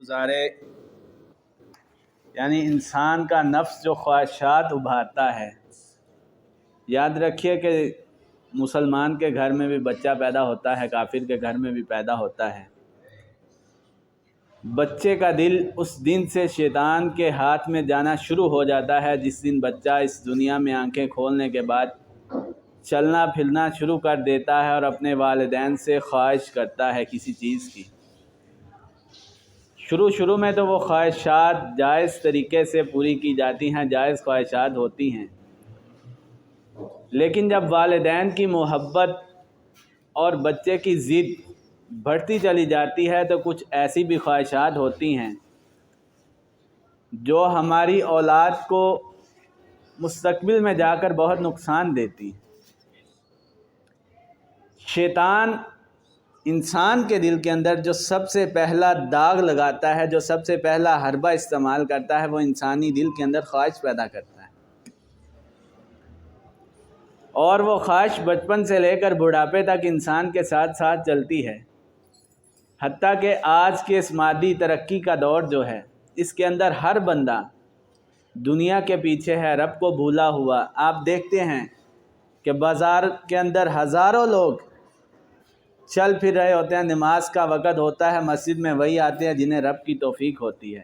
گزارے، یعنی انسان کا نفس جو خواہشات ابھارتا ہے. یاد رکھیے کہ مسلمان کے گھر میں بھی بچہ پیدا ہوتا ہے، کافر کے گھر میں بھی پیدا ہوتا ہے. بچے کا دل اس دن سے شیطان کے ہاتھ میں جانا شروع ہو جاتا ہے جس دن بچہ اس دنیا میں آنکھیں کھولنے کے بعد چلنا پھرنا شروع کر دیتا ہے اور اپنے والدین سے خواہش کرتا ہے کسی چیز کی. شروع میں تو وہ خواہشات جائز طریقے سے پوری کی جاتی ہیں، جائز خواہشات ہوتی ہیں، لیکن جب والدین کی محبت اور بچے کی ضد بڑھتی چلی جاتی ہے تو کچھ ایسی بھی خواہشات ہوتی ہیں جو ہماری اولاد کو مستقبل میں جا کر بہت نقصان دیتی. شیطان انسان کے دل کے اندر جو سب سے پہلا داغ لگاتا ہے، جو سب سے پہلا حربہ استعمال کرتا ہے، وہ انسانی دل کے اندر خواہش پیدا کرتا ہے. اور وہ خواہش بچپن سے لے کر بڑھاپے تک انسان کے ساتھ ساتھ چلتی ہے، حتیٰ کہ آج کے اس مادی ترقی کا دور جو ہے اس کے اندر ہر بندہ دنیا کے پیچھے ہے، رب کو بھولا ہوا. آپ دیکھتے ہیں کہ بازار کے اندر ہزاروں لوگ چل پھر رہے ہوتے ہیں، نماز کا وقت ہوتا ہے، مسجد میں وہی آتے ہیں جنہیں رب کی توفیق ہوتی ہے،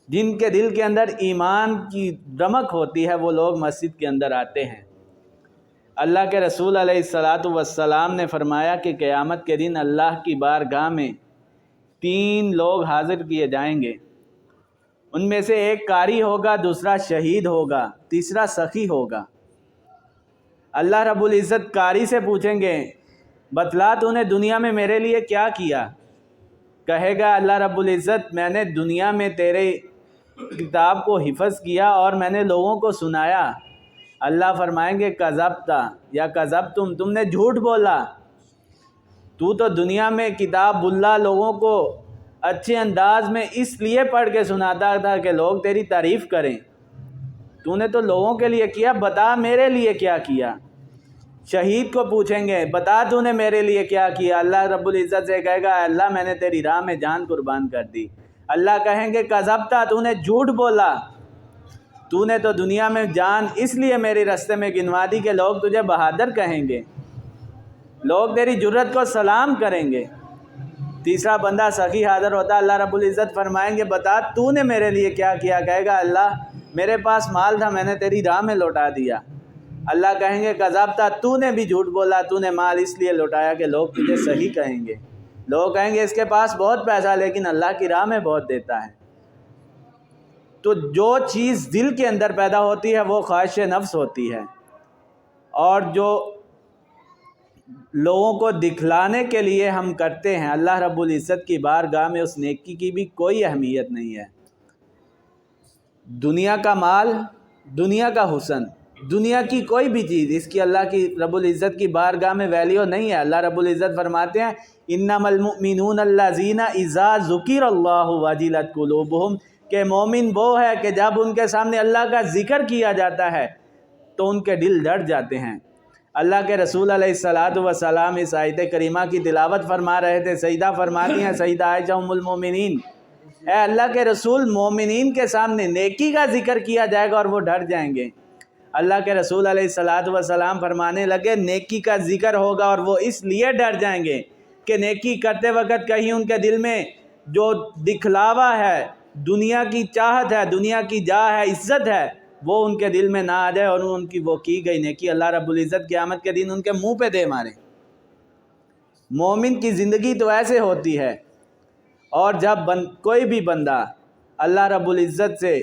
جن کے دل کے اندر ایمان کی رمق ہوتی ہے، وہ لوگ مسجد کے اندر آتے ہیں. اللہ کے رسول علیہ السلام نے فرمایا کہ قیامت کے دن اللہ کی بارگاہ میں 3 لوگ حاضر کیے جائیں گے. ان میں سے ایک قاری ہوگا، دوسرا شہید ہوگا، تیسرا سخی ہوگا. اللہ رب العزت قاری سے پوچھیں گے بتلا تو نے دنیا میں میرے لیے کیا کیا؟ کہے گا اللہ رب العزت میں نے دنیا میں تیرے کتاب کو حفظ کیا اور میں نے لوگوں کو سنایا. اللہ فرمائیں گے کذبتا یا کذبتم، تم نے جھوٹ بولا. تو دنیا میں کتاب اللہ لوگوں کو اچھے انداز میں اس لیے پڑھ کے سناتا تھا کہ لوگ تیری تعریف کریں. تو نے تو لوگوں کے لیے کیا، بتا میرے لیے کیا کیا. شہید کو پوچھیں گے بتا تو نے میرے لیے کیا کیا. اللہ رب العزت سے کہے گا اللہ میں نے تیری راہ میں جان قربان کر دی. اللہ کہیں گے کذبتا، تو نے جھوٹ بولا. تو نے تو دنیا میں جان اس لیے میرے راستے میں گنوا دی کہ لوگ تجھے بہادر کہیں گے، لوگ تیری جرت کو سلام کریں گے. تیسرا بندہ سخی حاضر ہوتا، اللہ رب العزت فرمائیں گے بتا تو نے میرے لیے کیا کیا. کہے گا اللہ میرے پاس مال تھا، میں نے تیری راہ میں لوٹا دیا. اللہ کہیں گے کذبتا، تو نے بھی جھوٹ بولا، تو نے مال اس لیے لوٹایا کہ لوگ تجھے صحیح کہیں گے. لوگ کہیں گے اس کے پاس بہت پیسہ لیکن اللہ کی راہ میں بہت دیتا ہے. تو جو چیز دل کے اندر پیدا ہوتی ہے وہ خواہش نفس ہوتی ہے، اور جو لوگوں کو دکھلانے کے لیے ہم کرتے ہیں اللہ رب العزت کی بارگاہ میں اس نیکی کی بھی کوئی اہمیت نہیں ہے. دنیا کا مال، دنیا کا حسن، دنیا کی کوئی بھی چیز اس کی اللہ کی رب العزت کی بارگاہ میں ویلیو نہیں ہے. اللہ رب العزت فرماتے ہیں انما المؤمنون الذین اذا ذکر اللہ وجلت قلوبہم، کہ مومن وہ ہے کہ جب ان کے سامنے اللہ کا ذکر کیا جاتا ہے تو ان کے دل ڈر جاتے ہیں. اللہ کے رسول علیہ السلام اس آیت کریمہ کی تلاوت فرما رہے تھے. سیدہ فرماتی ہیں، سیدہ عائشہ ام المومنین، اے اللہ کے رسول مومنین کے سامنے نیکی کا ذکر کیا جائے گا اور وہ ڈر جائیں گے. اللہ کے رسول علیہ السلام فرمانے لگے نیکی کا ذکر ہوگا اور وہ اس لیے ڈر جائیں گے کہ نیکی کرتے وقت کہیں ان کے دل میں جو دکھلاوا ہے، دنیا کی چاہت ہے، دنیا کی جاہ ہے، عزت ہے، وہ ان کے دل میں نہ آ جائے اور ان کی وہ کی گئی نیکی اللہ رب العزت قیامت کے دن ان کے منہ پہ دے مارے. مومن کی زندگی تو ایسے ہوتی ہے. اور جب کوئی بھی بندہ اللہ رب العزت سے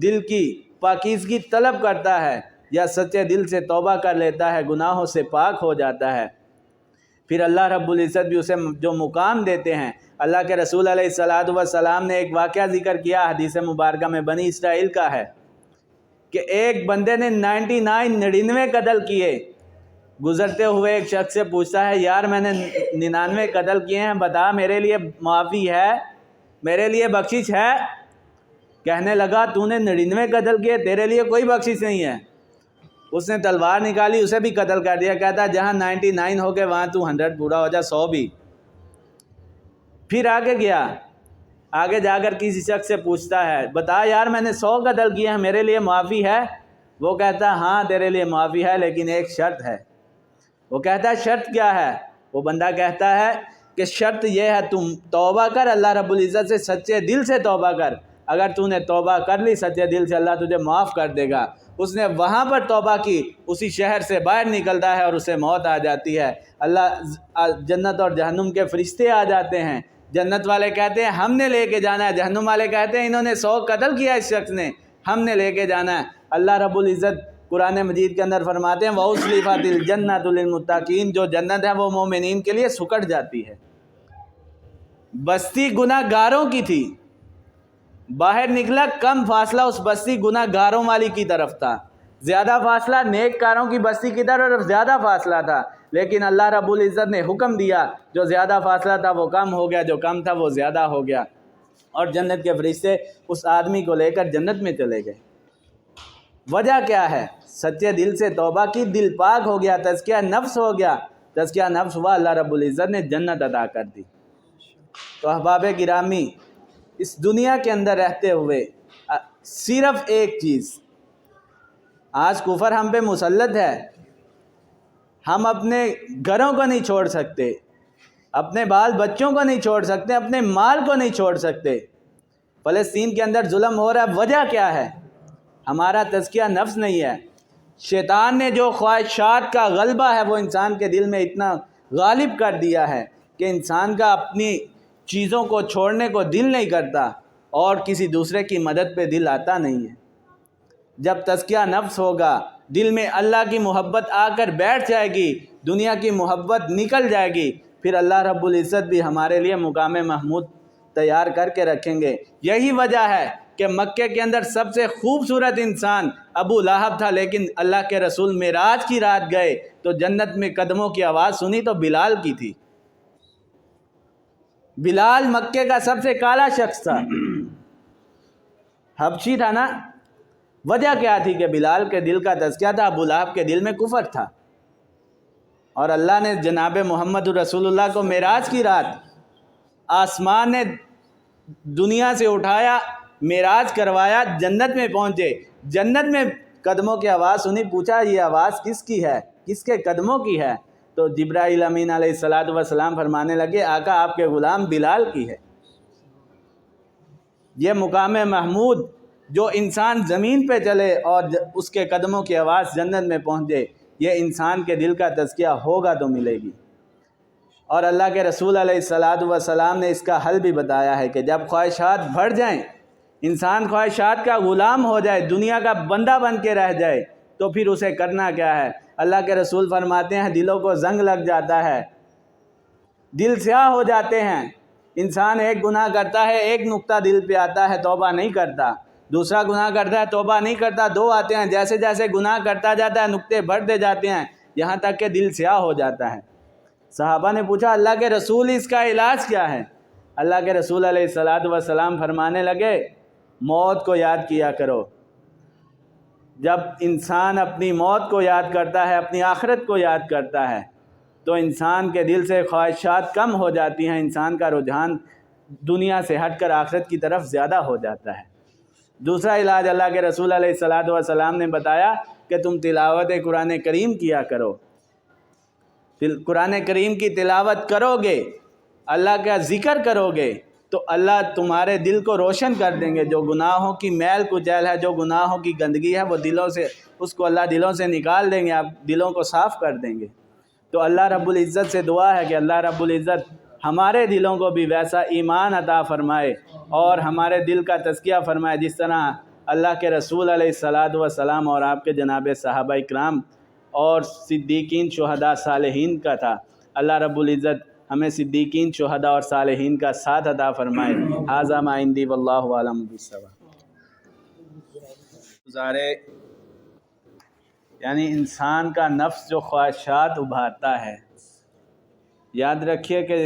دل کی پاکیزگی طلب کرتا ہے یا سچے دل سے توبہ کر لیتا ہے، گناہوں سے پاک ہو جاتا ہے، پھر اللہ رب العزت بھی اسے جو مقام دیتے ہیں. اللہ کے رسول علیہ السلام نے ایک واقعہ ذکر کیا حدیث مبارکہ میں، بنی اسرائیل کا ہے، کہ ایک بندے نے 99 قتل کیے. گزرتے ہوئے ایک شخص سے پوچھتا ہے یار میں نے 99 قتل کیے ہیں، بتا میرے لیے معافی ہے، میرے لیے بخشش ہے؟ کہنے لگا تو نے 99 قتل کیے، تیرے لیے کوئی بخشش نہیں ہے. اس نے تلوار نکالی، اسے بھی قتل کر دیا. کہتا جہاں 99 ہو گئے وہاں تو 100 پورا ہو جا، 100 بھی. پھر آگے گیا، آگے جا کر کسی شخص سے پوچھتا ہے بتا یار میں نے 100 قتل کیے ہیں، میرے لیے معافی ہے؟ وہ کہتا ہے ہاں تیرے لیے معافی ہے، لیکن ایک شرط ہے۔ وہ کہتا ہے شرط کیا ہے؟ وہ بندہ کہتا ہے کہ شرط یہ ہے تم توبہ کر، اللہ رب العزت سے سچے دل سے توبہ کر، اگر تو نے توبہ کر لی سچے دل سے اللہ تجھے معاف کر دے گا۔ اس نے وہاں پر توبہ کی، اسی شہر سے باہر نکلتا ہے اور اسے موت آ جاتی ہے۔ اللہ جنت اور جہنم کے فرشتے آ جاتے ہیں، جنت والے کہتے ہیں ہم نے لے کے جانا ہے، جہنم والے کہتے ہیں انہوں نے 100 قتل کیا اس شخص نے، ہم نے لے کے جانا ہے۔ اللہ رب العزت قرآن مجید کے اندر فرماتے ہیں وَأُزْلِفَتِ الْجَنَّةُ لِلْمُتَّقِينَ، جو جنت ہے وہ مومنین کے لیے سکڑ جاتی ہے۔ بستی گناہ گاروں کی تھی، باہر نکلا کم فاصلہ اس بستی گناہ گاروں والی کی طرف تھا، زیادہ فاصلہ نیک کاروں کی بستی کی طرف زیادہ فاصلہ تھا، لیکن اللہ رب العزت نے حکم دیا جو زیادہ فاصلہ تھا وہ کم ہو گیا، جو کم تھا وہ زیادہ ہو گیا، اور جنت کے فرشتے اس آدمی کو لے کر جنت میں چلے گئے۔ وجہ کیا ہے؟ سچے دل سے توبہ کی، دل پاک ہو گیا، تزکیہ نفس ہو گیا، تزکیہ نفس ہوا، اللہ رب العزت نے جنت عطا کر دی۔ تو احباب گرامی، اس دنیا کے اندر رہتے ہوئے صرف ایک چیز، آج کفر ہم پہ مسلط ہے، ہم اپنے گھروں کو نہیں چھوڑ سکتے، اپنے بال بچوں کو نہیں چھوڑ سکتے، اپنے مال کو نہیں چھوڑ سکتے۔ فلسطین کے اندر ظلم ہو رہا ہے، وجہ کیا ہے؟ ہمارا تزکیہ نفس نہیں ہے۔ شیطان نے جو خواہشات کا غلبہ ہے وہ انسان کے دل میں اتنا غالب کر دیا ہے کہ انسان کا اپنی چیزوں کو چھوڑنے کو دل نہیں کرتا اور کسی دوسرے کی مدد پہ دل آتا نہیں ہے۔ جب تزکیہ نفس ہوگا، دل میں اللہ کی محبت آ کر بیٹھ جائے گی، دنیا کی محبت نکل جائے گی، پھر اللہ رب العزت بھی ہمارے لیے مقام محمود تیار کر کے رکھیں گے۔ یہی وجہ ہے کہ مکے کے اندر سب سے خوبصورت انسان ابو لہب تھا، لیکن اللہ کے رسول معراج کی رات گئے تو جنت میں قدموں کی آواز سنی تو بلال کی تھی۔ بلال مکے کا سب سے کالا شخص تھا، حبشی تھا نا۔ وجہ کیا تھی کہ بلال کے دل کا تزکیہ تھا، ابو لہب کے دل میں کفر تھا، اور اللہ نے جناب محمد رسول اللہ کو معراج کی رات آسمان نے دنیا سے اٹھایا، معراج کروایا، جنت میں پہنچے، جنت میں قدموں کی آواز سنی، پوچھا یہ آواز کس کی ہے، کس کے قدموں کی ہے؟ تو جبرائیل امین علیہ السلام فرمانے لگے آقا آپ کے غلام بلال کی ہے۔ یہ مقام محمود جو انسان زمین پہ چلے اور اس کے قدموں کی آواز جنت میں پہنچے، یہ انسان کے دل کا تزکیہ ہوگا تو ملے گی۔ اور اللہ کے رسول علیہ السلام نے اس کا حل بھی بتایا ہے کہ جب خواہشات بڑھ جائیں، انسان خواہشات کا غلام ہو جائے، دنیا کا بندہ بن کے رہ جائے، تو پھر اسے کرنا کیا ہے؟ اللہ کے رسول فرماتے ہیں دلوں کو زنگ لگ جاتا ہے، دل سیاہ ہو جاتے ہیں۔ انسان ایک گناہ کرتا ہے، ایک نقطہ دل پہ آتا ہے، توبہ نہیں کرتا، دوسرا گناہ کرتا ہے، توبہ نہیں کرتا، دو آتے ہیں، جیسے جیسے گناہ کرتا جاتا ہے نقطے بڑھتے جاتے ہیں، یہاں تک کہ دل سیاہ ہو جاتا ہے۔ صحابہ نے پوچھا اللہ کے رسول اس کا علاج کیا ہے؟ اللہ کے رسول علیہ السلام فرمانے لگے موت کو یاد کیا کرو۔ جب انسان اپنی موت کو یاد کرتا ہے، اپنی آخرت کو یاد کرتا ہے، تو انسان کے دل سے خواہشات کم ہو جاتی ہیں، انسان کا رجحان دنیا سے ہٹ کر آخرت کی طرف زیادہ ہو جاتا ہے۔ دوسرا علاج اللہ کے رسول علیہ السلام نے بتایا کہ تم تلاوت قرآن کریم کیا کرو۔ قرآن کریم کی تلاوت کرو گے، اللہ کا ذکر کرو گے، تو اللہ تمہارے دل کو روشن کر دیں گے۔ جو گناہوں کی میل کچیل ہے، جو گناہوں کی گندگی ہے، وہ دلوں سے، اس کو اللہ دلوں سے نکال دیں گے، آپ دلوں کو صاف کر دیں گے۔ تو اللہ رب العزت سے دعا ہے کہ اللہ رب العزت ہمارے دلوں کو بھی ویسا ایمان عطا فرمائے اور ہمارے دل کا تزکیہ فرمائے جس طرح اللہ کے رسول علیہ السلام اور آپ کے جناب صحابہ اکرام اور صدیقین شہداء صالحین کا تھا۔ اللہ رب العزت ہمیں صدیقین شہداء اور صالحین کا ساتھ عطا فرمائے۔ ھذا ما عندی واللہ اعلم بالصواب۔ گزارے یعنی انسان کا نفس جو خواہشات ابھارتا ہے، یاد رکھیے کہ